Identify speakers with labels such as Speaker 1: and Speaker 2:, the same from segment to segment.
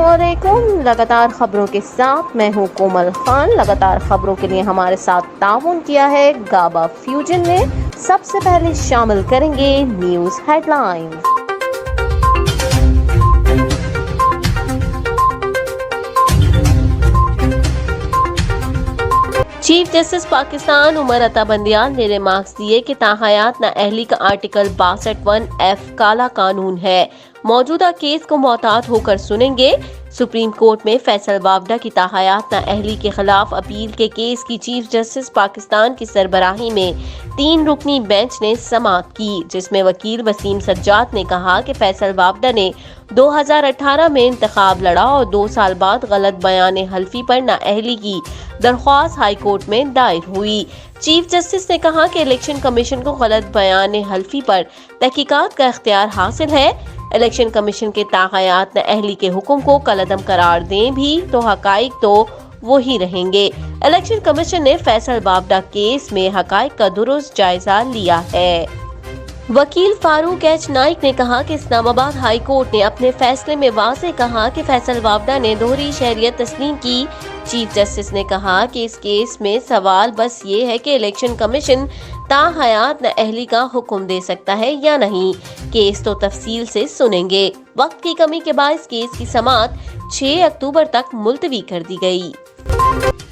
Speaker 1: अस्सलामुअलैकुम। लगातार खबरों के साथ मैं हूं कोमल खान। लगातार खबरों के लिए हमारे साथ ताउन किया है गाबा फ्यूजन ने। सबसे पहले शामिल करेंगे news headlines. Chief justice Pakistan Umar Ata Bandial ने रिमार्क्स दिए कि ताहयात नाअहली का आर्टिकल 62(1)(f) काला कानून है। मौजूदा केस को मोहतात होकर सुनेंगे। सुप्रीम कोर्ट में फैसल वावडा की ताहयात नाअहली के खिलाफ अपील के केस की चीफ जस्टिस पाकिस्तान की सरबराही में 3 रुकनी बेंच ने समाअत की, जिसमें वकील वसीम सज्जाद ने कहा कि फैसल वावडा ने 2018 में इंतखाब लड़ा और 2 साल बाद गलत बयान हल्फी पर नाअहली की दरख्वास्त हाई कोर्ट में दायर हुई। चीफ जस्टिस ने कहा कि इलेक्शन कमीशन को गलत बयान हल्फी पर तहकीकात का इख्तियार हासिल है। इलेक्शन कमीशन के ताहयात नाअहली के हुक्म को कलअदम करार दें भी तो हकाइक तो वही रहेंगे। इलेक्शन कमीशन ने फैसल वावडा केस में हकाइक का दुरुस्त जायजा लिया है। वकील फारूक एच नाइक ने कहा कि इस्लामाबाद हाई कोर्ट ने अपने फैसले में वाज़ेह कहा कि फैसल वावडा ने दोहरी शहरियत तस्लीम की। चीफ जस्टिस ने कहा कि इस केस में सवाल बस ये है कि इलेक्शन कमीशन ताहयात नाअहली का हुक्म दे सकता है या नहीं। केस तो तफसील से सुनेंगे। वक्त की कमी के बायस केस की समाअत 6 अक्टूबर तक मुलतवी कर दी गई।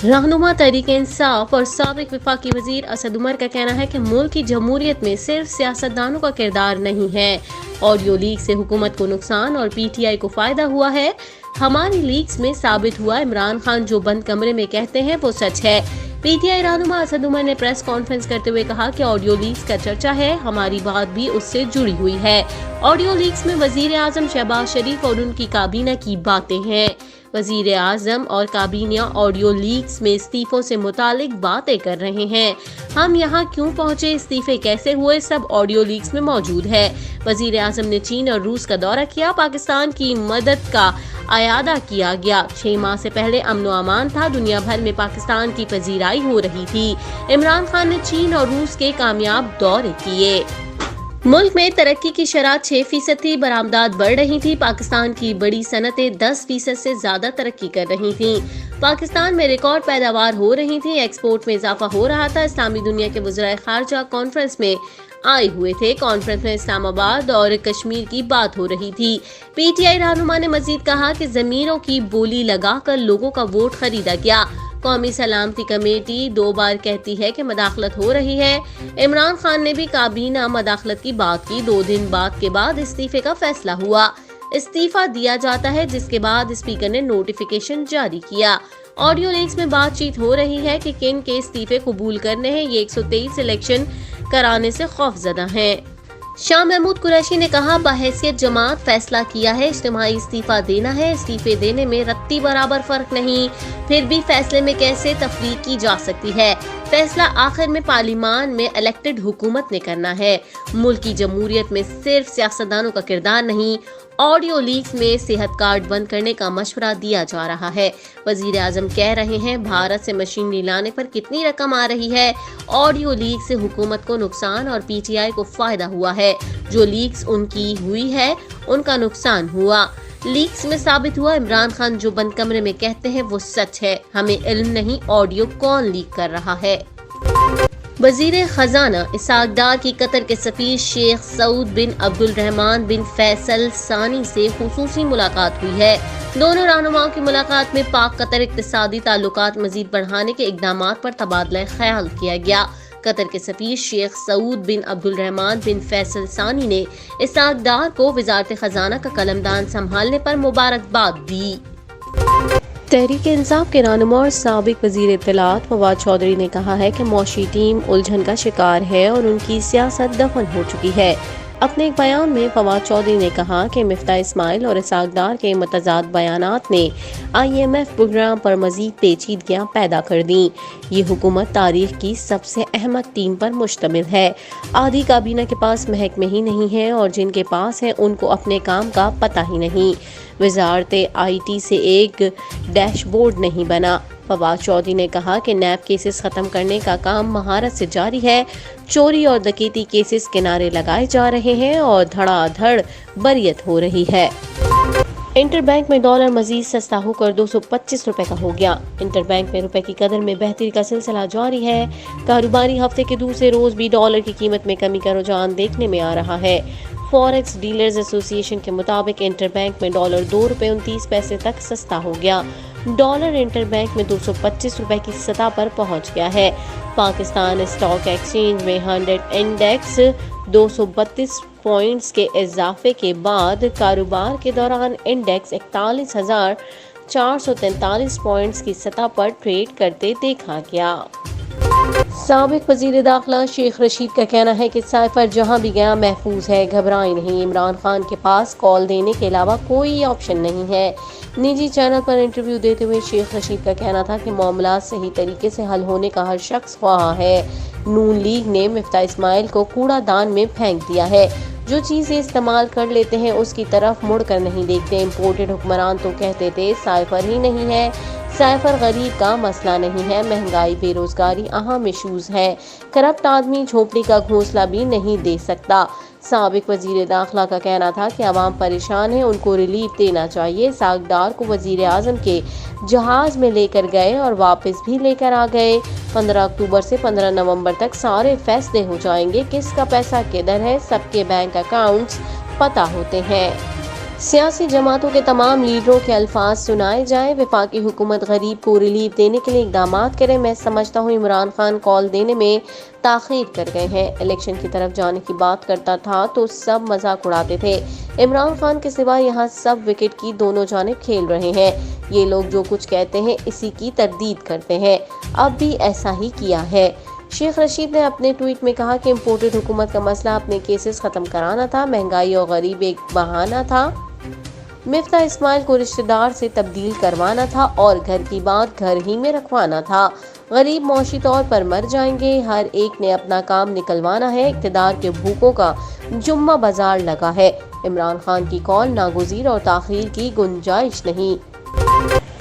Speaker 1: रहनुमा तहरीक-ए-इंसाफ और साबिक वफाकी वजीर असद उमर का कहना है कि मुल्क की जमहूरियत में सिर्फ सियासतदानों का किरदार नहीं है। ऑडियो लीक से हुकूमत को नुकसान और PTI को फायदा हुआ है। हमारी लीक्स में साबित हुआ इमरान खान जो बंद कमरे में कहते हैं वो सच है। PTI रहनुमा असद उमर ने प्रेस कॉन्फ्रेंस करते हुए कहा कि ऑडियो लीक्स का चर्चा है, हमारी बात भी उससे जुड़ी हुई है। ऑडियो लीक्स में वजीर आजम शहबाज शरीफ और उनकी काबीना की बातें हैं। वजीर आजम और काबीना ऑडियो लीक्स में इस्तीफों से मुतालिक बातें कर रहे हैं। हम यहाँ क्यों पहुँचे, इस्तीफे कैसे हुए, सब ऑडियो लीक्स में मौजूद है। वजीर आजम ने चीन और रूस का दौरा किया, पाकिस्तान की मदद का आयादा किया गया। 6 माह से पहले अमन व अमान था, दुनिया भर में पाकिस्तान की पजीराई हो रही थी। इमरान खान ने चीन और रूस के कामयाब दौरे किए। मुल्क में तरक्की की शरह 6% थी, बरामदात बढ़ रही थी। पाकिस्तान की बड़ी सनतें 10% से ज्यादा तरक्की कर रही थीं। पाकिस्तान में रिकॉर्ड पैदावार हो रही थी, एक्सपोर्ट में इजाफा हो रहा था। इस्लामी दुनिया के वज़राए खारजा कॉन्फ्रेंस में आए हुए थे। कॉन्फ्रेंस में इस्लामाबाद और कश्मीर की बात हो रही थी। PTI रहनुमा ने मजीद कहा कि जमीरों की बोली लगाकर लोगों का वोट खरीदा गया। कौमी सलामती कमेटी 2 बार कहती है कि मदाखलत हो रही है। इमरान खान ने भी काबीना मदाखलत की बात की। 2 दिन बाद के बाद इस्तीफे का फैसला हुआ। इस्तीफा दिया जाता है, जिसके बाद स्पीकर ने नोटिफिकेशन जारी किया। ऑडियो लीक्स में बातचीत हो रही है कि किन के इस्तीफे कबूल करने हैं। ये 123 इलेक्शन कराने से खौफजदा हैं। शाह महमूद कुरैशी ने कहा, बहैसियत जमात फैसला किया है, इज्तिमाई इस्तीफा देना है। इस्तीफे देने में रत्ती बराबर फर्क नहीं, फिर भी फैसले में कैसे तफरीक की जा सकती है। फैसला आखिर में पार्लिमान में इलेक्टेड हुकूमत ने करना है। मुल्क की जमहूरियत में सिर्फ सियासतदानों का किरदार नहीं। ऑडियो लीक्स में सेहत कार्ड बंद करने का मशवरा दिया जा रहा है। वजीर आजम कह रहे हैं भारत से मशीनरी लाने पर कितनी रकम आ रही है। ऑडियो लीक से हुकूमत को नुकसान और PTI को फायदा हुआ है। जो लीक्स उनकी हुई है उनका नुकसान हुआ। लीक्स में साबित हुआ इमरान खान जो बंद कमरे में कहते हैं वो सच है। हमें इल्म नहीं ऑडियो कौन लीक कर रहा है। वजीर खजाना इसहाक डार की कतर के सफीर शेख सऊद बिन अब्दुल रहमान बिन फैसल सानी से खुसूसी मुलाकात हुई है। दोनों रहनुमाओं की मुलाकात में पाक कतर इक्तिसादी ताल्लुकात मजीद बढ़ाने के इक़दामात पर तबादला ख्याल किया गया। कतर के सफीर शेख सऊद बिन अब्दुल रहमान बिन फैसल सानी ने इसहाक डार को वजारत खजाना का कलमदान संभालने पर मुबारकबाद दी। तहरीक-ए-इंसाफ के रहनुमा और साबिक वजीर इत्तलात फवाद चौधरी ने कहा है कि मौशी टीम उलझन का शिकार है और उनकी सियासत दफन हो चुकी है। अपने एक बयान में फवाद चौधरी ने कहा कि मिफ्ताह इस्माइल और इसहाक डार के मतजाद बयानात ने IMF प्रोग्राम पर मजीद पेचीदगियां पैदा कर दी। ये हुकूमत तारीख की सबसे अहमक टीम पर मुश्तमिल है। आधी काबीना के पास महकमे ही नहीं है और जिनके पास है उनको अपने काम का पता ही नहीं। वजारत IT से एक डैशबोर्ड नहीं बना। फवाद चौधरी ने कहा कि नैब केसेस खत्म करने का काम महारत से जारी है। चोरी और डकैती केसेस किनारे लगाए जा रहे हैं और धड़ाधड़ बरियत हो रही है। انٹر بینک میں ڈالر مزید سستا ہو کر 225 روپے کا ہو گیا۔ انٹر بینک میں روپے کی قدر میں بہتری کا سلسلہ جاری ہے۔ کاروباری ہفتے کے دوسرے روز بھی ڈالر کی قیمت میں کمی کا رجحان دیکھنے میں آ رہا ہے۔ فوریکس ڈیلرز ایسوسی ایشن کے مطابق انٹر بینک میں ڈالر 2 روپے 29 پیسے تک سستا ہو گیا۔ ڈالر انٹر بینک میں 225 روپے کی سطح پر پہنچ گیا ہے۔ پاکستان اسٹاک ایکسچینج میں 100 انڈیکس 232 پوائنٹس کے اضافے کے بعد کاروبار کے دوران انڈیکس 41,443 پوائنٹس کی سطح پر ٹریڈ کرتے دیکھا گیا۔ سابق وزیر داخلہ شیخ رشید کا کہنا ہے کہ سائفر جہاں بھی گیا محفوظ ہے، گھبرائیں نہیں۔ عمران خان کے پاس کال دینے کے علاوہ کوئی آپشن نہیں ہے۔ نجی چینل پر انٹرویو دیتے ہوئے شیخ رشید کا کہنا تھا کہ معاملات صحیح طریقے سے حل ہونے کا ہر شخص خواہاں ہے۔ نون لیگ نے مفتاح اسماعیل کو کوڑا دان میں پھینک دیا ہے۔ جو چیزیں استعمال کر لیتے ہیں اس کی طرف مڑ کر نہیں دیکھتے۔ امپورٹڈ حکمران تو کہتے تھے سائفر ہی نہیں ہے۔ سائفر غریب کا مسئلہ نہیں ہے، مہنگائی بے روزگاری اہم ایشوز ہیں۔ کرپٹ آدمی جھونپڑی کا گھونسلہ بھی نہیں دے سکتا۔ سابق وزیر داخلہ کا کہنا تھا کہ عوام پریشان ہے، ان کو ریلیف دینا چاہیے۔ ساگدار کو وزیر اعظم کے جہاز میں لے کر گئے اور واپس بھی لے کر آ گئے۔ 15 اکتوبر سے 15 نومبر تک سارے فیصلے ہو جائیں گے۔ کس کا پیسہ کدھر ہے، سب کے بینک اکاؤنٹس پتہ ہوتے ہیں۔ سیاسی جماعتوں کے تمام لیڈروں کے الفاظ سنائے جائیں۔ وفاقی حکومت غریب کو ریلیف دینے کے لیے اقدامات کرے۔ میں سمجھتا ہوں عمران خان کال دینے میں تاخیر کر گئے ہیں۔ الیکشن کی طرف جانے کی بات کرتا تھا تو سب مذاق اڑاتے تھے۔ عمران خان کے سوا یہاں سب وکٹ کی دونوں جانب کھیل رہے ہیں۔ یہ لوگ جو کچھ کہتے ہیں اسی کی تردید کرتے ہیں۔ اب بھی ایسا ہی کیا ہے۔ شیخ رشید نے اپنے ٹویٹ میں کہا کہ امپورٹڈ حکومت کا مسئلہ اپنے کیسز ختم کرانا تھا، مہنگائی اور غریب ایک بہانہ تھا۔ مفتاح اسماعیل کو رشتہ دار سے تبدیل کروانا تھا اور گھر کی بات گھر ہی میں رکھوانا تھا۔ غریب معاشی طور پر مر جائیں گے، ہر ایک نے اپنا کام نکلوانا ہے۔ اقتدار کے بھوکوں کا جمعہ بازار لگا ہے۔ عمران خان کی کال ناگزیر اور تاخیر کی گنجائش نہیں۔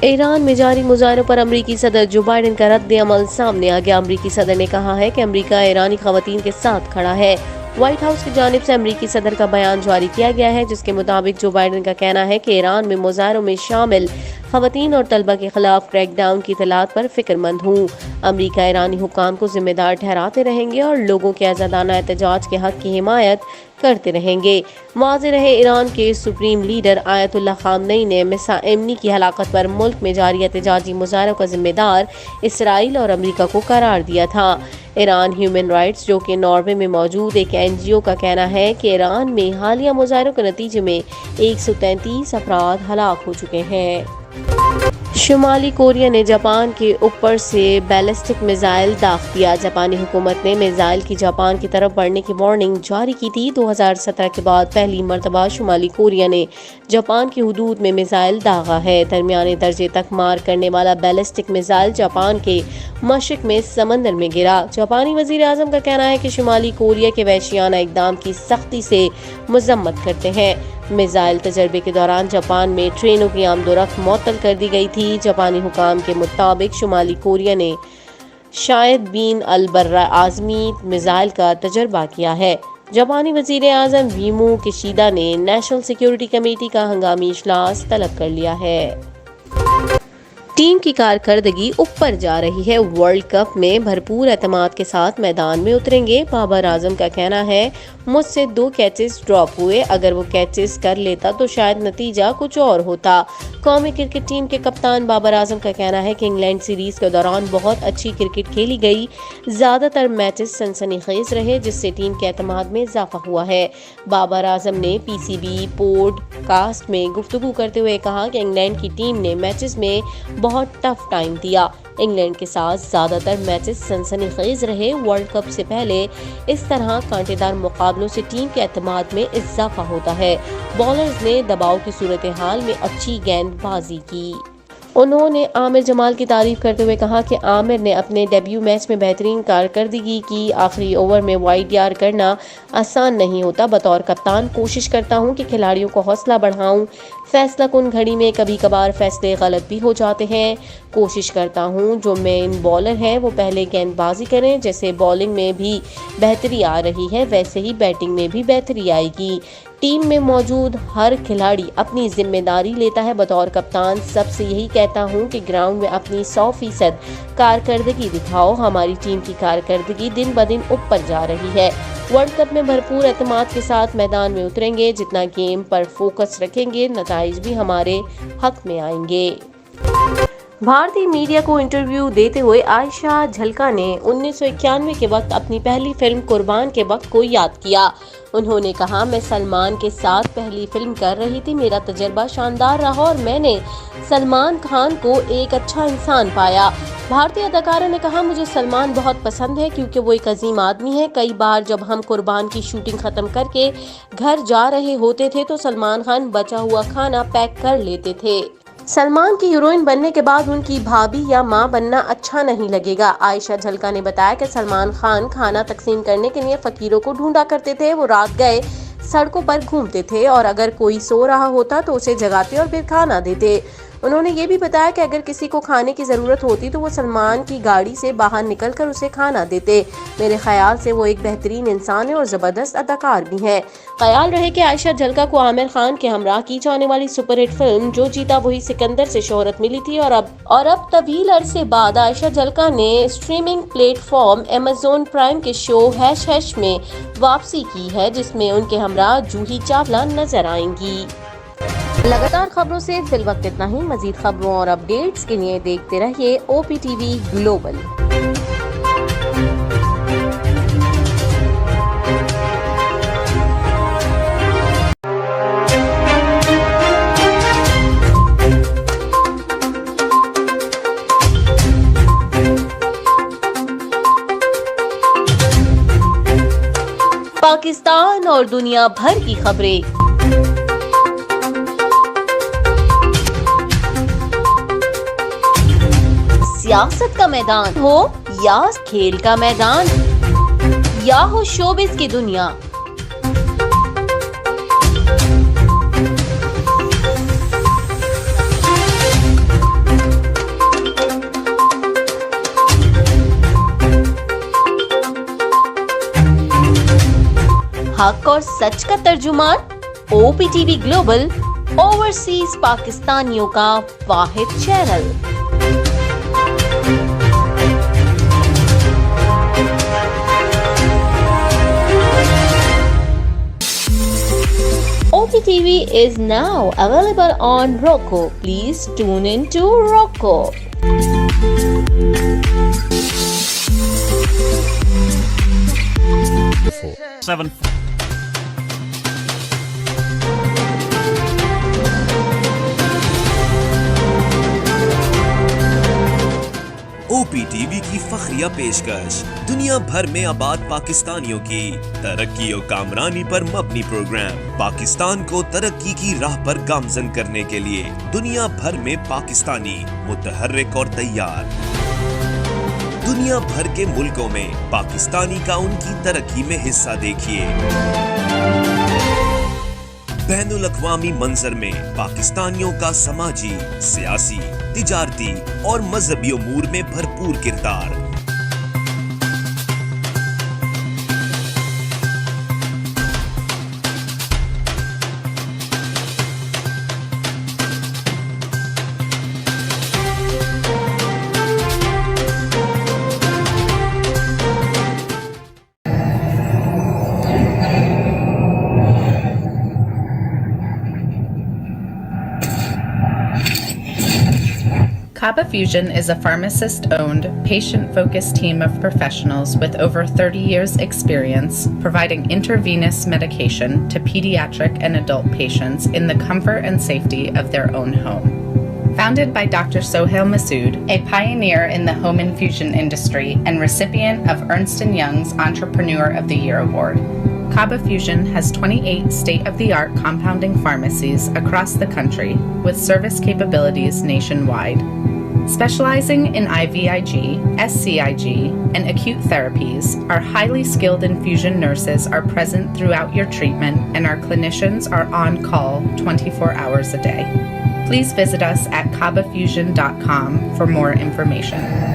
Speaker 1: ایران میں جاری مظاہروں پر امریکی صدر جو بائیڈن کا رد عمل سامنے آ گیا۔ امریکی صدر نے کہا ہے کہ امریکہ ایرانی خواتین کے ساتھ کھڑا ہے۔ وائٹ ہاؤس کی جانب سے امریکی صدر کا بیان جاری کیا گیا ہے جس کے مطابق جو بائیڈن کا کہنا ہے کہ ایران میں مظاہروں میں شامل خواتین اور طلبہ کے خلاف کریک ڈاؤن کی اطلاعات پر فکر مند ہوں۔ امریکہ ایرانی حکام کو ذمہ دار ٹھہراتے رہیں گے اور لوگوں کے آزادانہ احتجاج کے حق کی حمایت کرتے رہیں گے۔ واضح رہے ایران کے سپریم لیڈر آیت اللہ خامنئی نے مسا امنی کی ہلاکت پر ملک میں جاری احتجاجی مظاہروں کا ذمہ دار اسرائیل اور امریکہ کو قرار دیا تھا۔ ایران ہیومن رائٹس جو کہ ناروے میں موجود ایک NGO کا کہنا ہے کہ ایران میں حالیہ مظاہروں کے نتیجے میں 133 افراد ہلاک ہو چکے ہیں۔ شمالی کوریا نے جاپان کے اوپر سے بیلسٹک میزائل داغ دیا۔ جاپانی حکومت نے میزائل کی جاپان کی طرف بڑھنے کی وارننگ جاری کی تھی۔ 2017 کے بعد پہلی مرتبہ شمالی کوریا نے جاپان کی حدود میں میزائل داغا ہے۔ درمیانے درجے تک مار کرنے والا بیلسٹک میزائل جاپان کے مشرق میں سمندر میں گرا۔ جاپانی وزیر اعظم کا کہنا ہے کہ شمالی کوریا کے وحشیانہ اقدام کی سختی سے مذمت کرتے ہیں۔ میزائل تجربے کے دوران جاپان میں ٹرینوں کی آمد و رفت معطل کر دی گئی تھی۔ جاپانی حکام کے مطابق شمالی کوریا نے شاید بین البر اعظمی میزائل کا تجربہ کیا ہے۔ جاپانی وزیر اعظم فومیو کیشیدا نے نیشنل سیکیورٹی کمیٹی کا ہنگامی اجلاس طلب کر لیا ہے۔ ٹیم کی کارکردگی اوپر جا رہی ہے، ورلڈ کپ میں بھرپور اعتماد کے ساتھ میدان میں اتریں گے۔ بابر اعظم کا کہنا ہے مجھ سے 2 کیچز ڈراپ ہوئے، اگر وہ کیچز کر لیتا تو شاید نتیجہ کچھ اور ہوتا۔ قومی کرکٹ ٹیم کے کپتان بابر اعظم کا کہنا ہے کہ انگلینڈ سیریز کے دوران بہت اچھی کرکٹ کھیلی گئی، زیادہ تر میچز سنسنی خیز رہے جس سے ٹیم کے اعتماد میں اضافہ ہوا ہے۔ بابر اعظم نے PCB پوڈ کاسٹ میں گفتگو کرتے ہوئے کہا کہ انگلینڈ کی ٹیم نے میچز میں بہت ٹف ٹائم دیا۔ انگلینڈ کے ساتھ زیادہ تر میچز سنسنی خیز رہے۔ ورلڈ کپ سے پہلے اس طرح کانٹے دار مقابلوں سے ٹیم کے اعتماد میں اضافہ ہوتا ہے۔ بالرز نے دباؤ کی صورتحال میں اچھی گیند بازی کی۔ انہوں نے عامر جمال کی تعریف کرتے ہوئے کہا کہ عامر نے اپنے ڈیبیو میچ میں بہترین کارکردگی کی۔ آخری اوور میں وائڈ یار کرنا آسان نہیں ہوتا۔ بطور کپتان کوشش کرتا ہوں کہ کھلاڑیوں کو حوصلہ بڑھاؤں۔ فیصلہ کن گھڑی میں کبھی کبھار فیصلے غلط بھی ہو جاتے ہیں۔ کوشش کرتا ہوں جو مین بالر ہیں وہ پہلے گیند بازی کریں۔ جیسے بالنگ میں بھی بہتری آ رہی ہے ویسے ہی بیٹنگ میں بھی بہتری آئے گی۔ टीम में मौजूद हर खिलाड़ी अपनी जिम्मेदारी लेता है। बतौर कप्तान सबसे यही कहता हूं कि ग्राउंड में अपनी 100% कारकर्दगी दिखाओ। हमारी टीम की कारकर्दगी दिन ब दिन ऊपर जा रही है। वर्ल्ड कप में भरपूर एतमाद के साथ मैदान में उतरेंगे। जितना गेम पर फोकस रखेंगे, नताइज भी हमारे हक में आएंगे। भारतीय मीडिया को इंटरव्यू देते हुए आयशा झलका ने 1991 के वक्त अपनी पहली फिल्म कुर्बान के वक्त को याद किया। उन्होंने कहा, मैं सलमान के साथ पहली फिल्म कर रही थी। मेरा तजर्बा शानदार रहा और मैंने सलमान खान को एक अच्छा इंसान पाया। भारतीय अदाकारा ने कहा, मुझे सलमान बहुत पसंद है क्योंकि वो एक अजीम आदमी है। कई बार जब हम कुर्बान की शूटिंग खत्म करके घर जा रहे होते थे तो सलमान खान बचा हुआ खाना पैक कर लेते थे। सलमान की हीरोइन बनने के बाद उनकी भाभी या मां बनना अच्छा नहीं लगेगा। आयशा झलका ने बताया कि सलमान खान खाना तकसीम करने के लिए फकीरों को ढूंढा करते थे। वो रात गए सड़कों पर घूमते थे और अगर कोई सो रहा होता तो उसे जगाते और फिर खाना देते। उन्होंने ये भी बताया कि अगर किसी को खाने की जरूरत होती तो वो सलमान की गाड़ी से बाहर निकलकर उसे खाना देते। मेरे ख्याल से वो एक बेहतरीन इंसान है और जबरदस्त अदाकार भी हैं। ख्याल रहे कि आयशा झलका को आमिर खान के हमरा की जाने वाली सुपरहिट फिल्म जो जीता वही सिकंदर से शोहरत मिली थी और अब तवील अरसे बाद आयशा झलका ने स्ट्रीमिंग प्लेटफॉर्म अमेज़न प्राइम के शो हैश हैश में वापसी की है, जिसमें उनके हमरा जूही चावला नजर आएंगी। लगातार खबरों से फिल वक्त इतना ही। मजीद खबरों और अपडेट्स के लिए देखते रहिए OPTV ग्लोबल। पाकिस्तान और दुनिया भर की खबरें, सियासत का मैदान हो या खेल का मैदान या हो शोबिस की दुनिया, हक और सच का तर्जुमान OPTV ग्लोबल, ओवरसीज पाकिस्तानियों का वाहिद channel. OPTV is now available on Roku. Please tune in to Roku.
Speaker 2: OPTV की फखरिया पेशकश दुनिया भर में आबाद पाकिस्तानियों की तरक्की और कामरानी पर मबनी प्रोग्राम। पाकिस्तान को तरक्की की राह पर गामजन करने के लिए दुनिया भर में पाकिस्तानी मुतहर्रिक और तैयार। दुनिया भर के मुल्कों में पाकिस्तानी का उनकी तरक्की में हिस्सा देखिए। बैनुल अक़वामी मंजर में पाकिस्तानियों का समाजी, सियासी, तिजारती और मजहबी उमूर में भरपूर किरदार।
Speaker 3: Kaba Fusion is a pharmacist-owned, patient-focused team of professionals with over 30 years' experience providing intravenous medication to pediatric and adult patients in the comfort and safety of their own home. Founded by Dr. Sohail Masood, a pioneer in the home infusion industry and recipient of Ernst & Young's Entrepreneur of the Year Award, Kaba Fusion has 28 state-of-the-art compounding pharmacies across the country with service capabilities nationwide. Specializing in IVIG, SCIG, and acute therapies, our highly skilled infusion nurses are present throughout your treatment and our clinicians are on call 24 hours a day. Please visit us at kabafusion.com for more information.